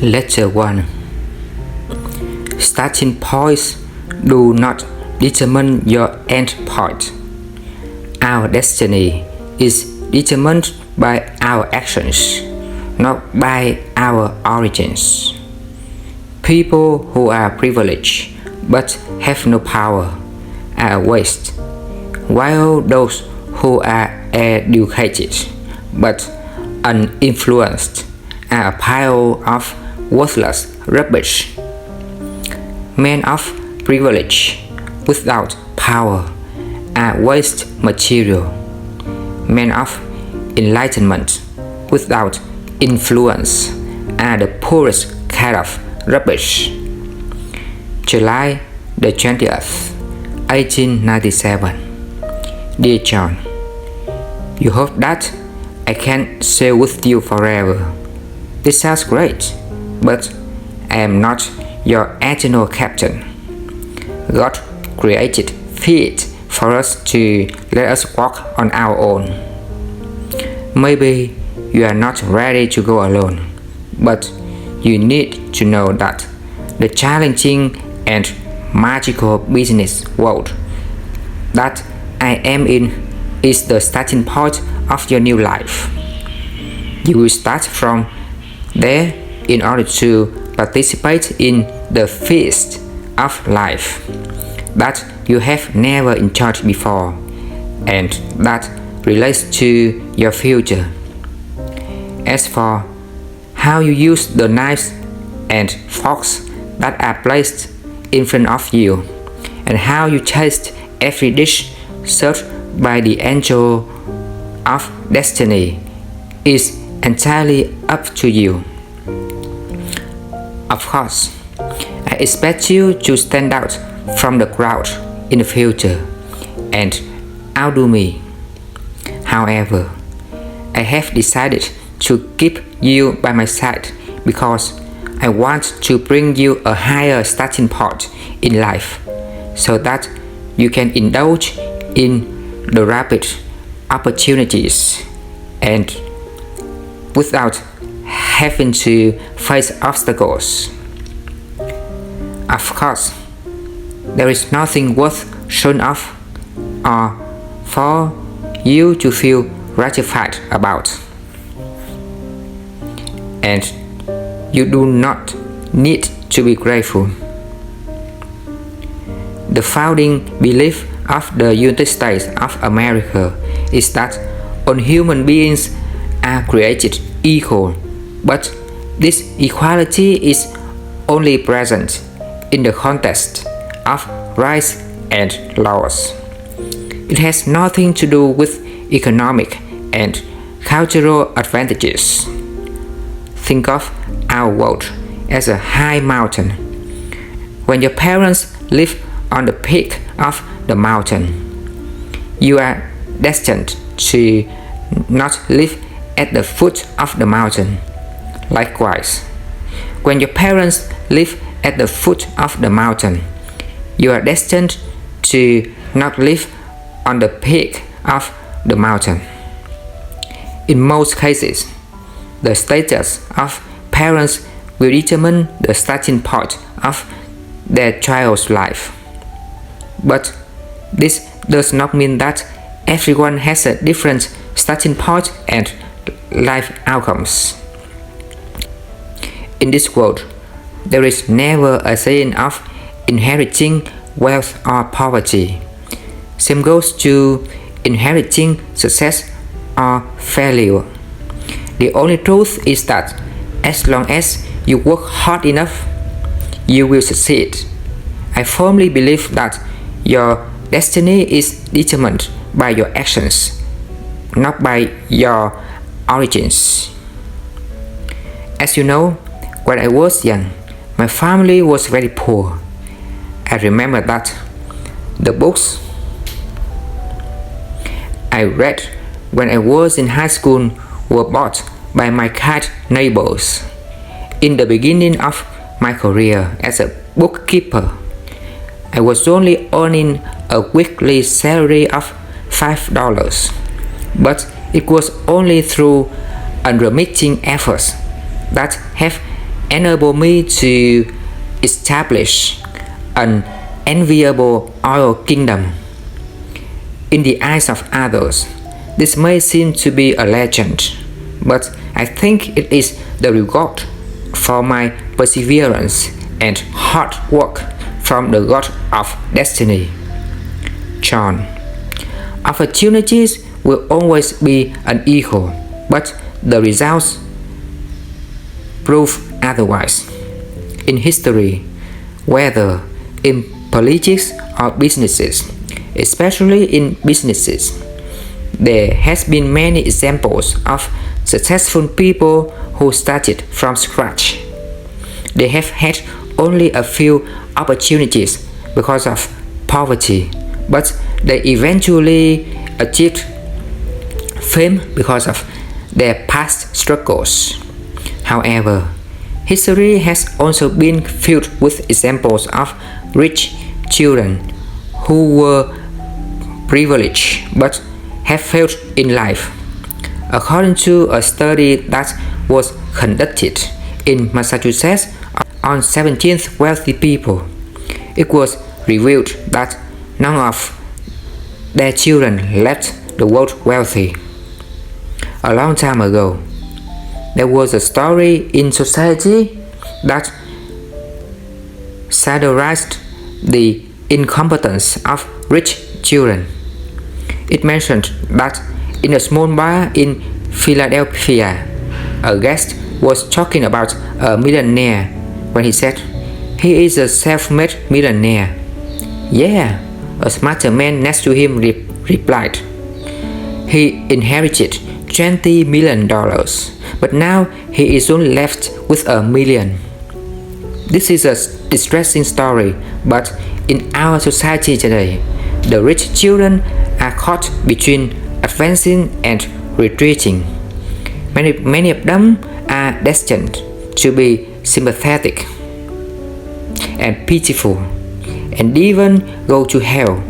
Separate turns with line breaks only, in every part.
Letter 1. Starting points do not determine your end point. Our destiny is determined by our actions, not by our origins. People who are privileged but have no power are a waste, while those who are educated but uninfluenced are a pile of worthless rubbish. Men of privilege without power are waste material. Men of enlightenment without influence are the poorest kind of rubbish. July the 20th, 1897. Dear John, you hope that I can sail with you forever. This sounds great, but I am not your eternal captain. God created feet for us to let us walk on our own. Maybe you are not ready to go alone, but you need to know that the challenging and magical business world that I am in is the starting point of your new life. You will start from there in order to participate in the feast of life that you have never enjoyed before and that relates to your future. As for how you use the knives and forks that are placed in front of you and how you taste every dish served by the angel of destiny is entirely up to you. Of course, I expect you to stand out from the crowd in the future and outdo me. However, I have decided to keep you by my side because I want to bring you a higher starting point in life so that you can indulge in the rapid opportunities and without having to face obstacles. Of course, there is nothing worth showing off or for you to feel gratified about. And you do not need to be grateful. The founding belief of the United States of America is that all human beings are created equal, but this equality is only present in the context of rights and laws. It has nothing to do with economic and cultural advantages. Think of our world as a high mountain. When your parents live on the peak of the mountain, you are destined to not live at the foot of the mountain. Likewise, when your parents live at the foot of the mountain, you are destined to not live on the peak of the mountain. In most cases, the status of parents will determine the starting point of their child's life. But this does not mean that everyone has a different starting point and life outcomes. In this world, there is never a saying of inheriting wealth or poverty. Same goes to inheriting success or failure. The only truth is that as long as you work hard enough, you will succeed. I firmly believe that your destiny is determined by your actions, not by your origins. As you know, when I was young, my family was very poor. I remember that the books I read when I was in high school were bought by my kind neighbors. In the beginning of my career as a bookkeeper, I was only earning a weekly salary of $5, but it was only through unremitting efforts that have enable me to establish an enviable oil kingdom. In the eyes of others, this may seem to be a legend, but I think it is the reward for my perseverance and hard work from the God of destiny. John. Opportunities will always be unequal, but the results prove otherwise. In history, whether in politics or businesses, especially in businesses, there has been many examples of successful people who started from scratch. They have had only a few opportunities because of poverty, but they eventually achieved fame because of their past struggles. However, history has also been filled with examples of rich children who were privileged but have failed in life. According to a study that was conducted in Massachusetts on 17 wealthy people, it was revealed that none of their children left the world wealthy. A long time ago, there was a story in society that satirized the incompetence of rich children. It mentioned that in a small bar in Philadelphia, a guest was talking about a millionaire when he said, "He is a self-made millionaire." "Yeah," a smarter man next to him replied. "He inherited $20 million, but now he is only left with $1 million." This is a distressing story, but in our society today, the rich children are caught between advancing and retreating. Many of them are destined to be sympathetic and pitiful, and even go to hell.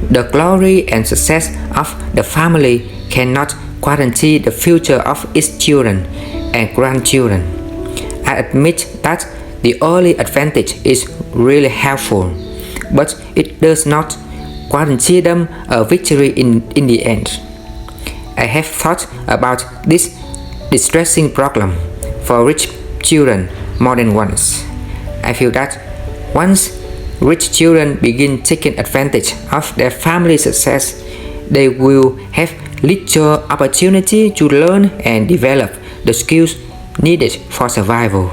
The glory and success of the family cannot guarantee the future of its children and grandchildren. I admit that the early advantage is really helpful, but it does not guarantee them a victory in the end. I have thought about this distressing problem for rich children more than once. I feel that once rich children begin taking advantage of their family success, they will have little opportunity to learn and develop the skills needed for survival.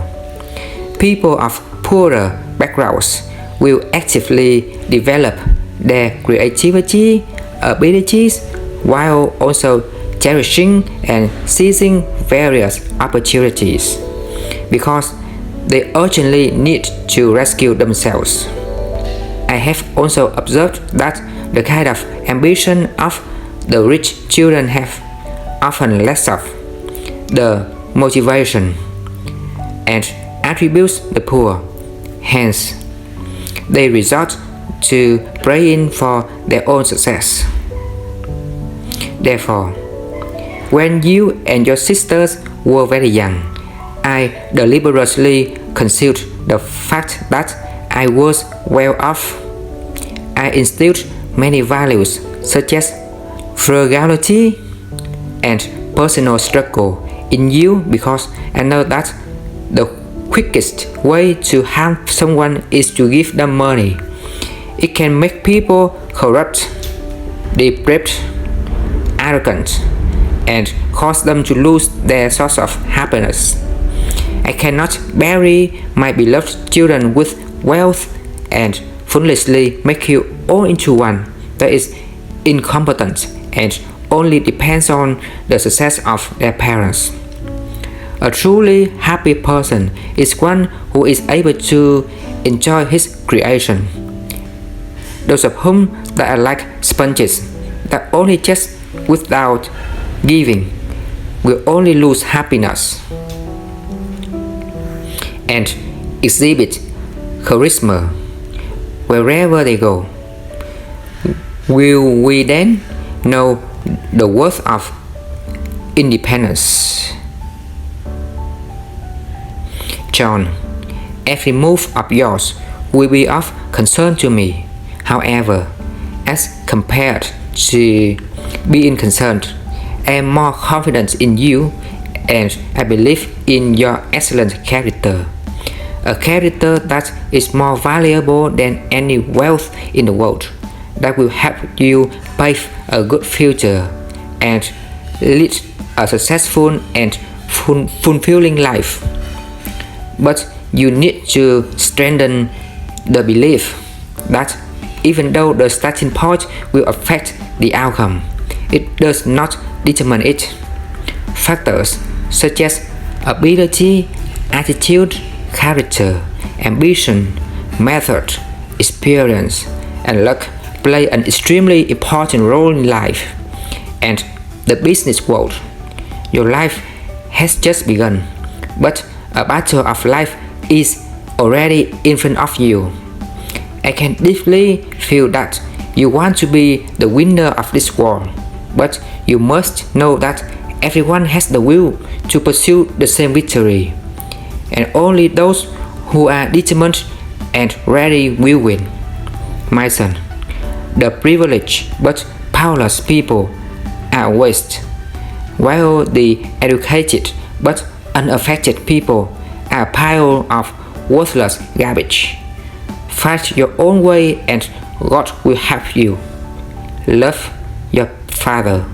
People of poorer backgrounds will actively develop their creativity, abilities, while also cherishing and seizing various opportunities, because they urgently need to rescue themselves. I have also observed that the kind of ambition of the rich children have often less of the motivation and attributes the poor. Hence, they resort to praying for their own success. Therefore, when you and your sisters were very young, I deliberately concealed the fact that I was well off. I instilled many values such as frugality and personal struggle in you because I know that the quickest way to harm someone is to give them money. It can make people corrupt, depraved, arrogant, and cause them to lose their source of happiness. I cannot bury my beloved children with wealth and foolishly make you all into one that is incompetent and only depends on the success of their parents. A truly happy person is one who is able to enjoy his creation. Those of whom that are like sponges that only just without giving will only lose happiness and exhibit charisma wherever they go. Will we then know the worth of independence? John, every move of yours will be of concern to me. However, as compared to being concerned, I am more confident in you and I believe in your excellent character. A character that is more valuable than any wealth in the world, that will help you pave a good future and lead a successful and fulfilling life. But you need to strengthen the belief that even though the starting point will affect the outcome, it does not determine it. Factors such as ability, attitude, character, ambition, method, experience, and luck play an extremely important role in life and the business world. Your life has just begun, but a battle of life is already in front of you. I can deeply feel that you want to be the winner of this war, but you must know that everyone has the will to pursue the same victory, and only those who are determined and ready will win. My son, the privileged but powerless people are waste, while the educated but unaffected people are a pile of worthless garbage. Fight your own way and God will help you. Love, your father.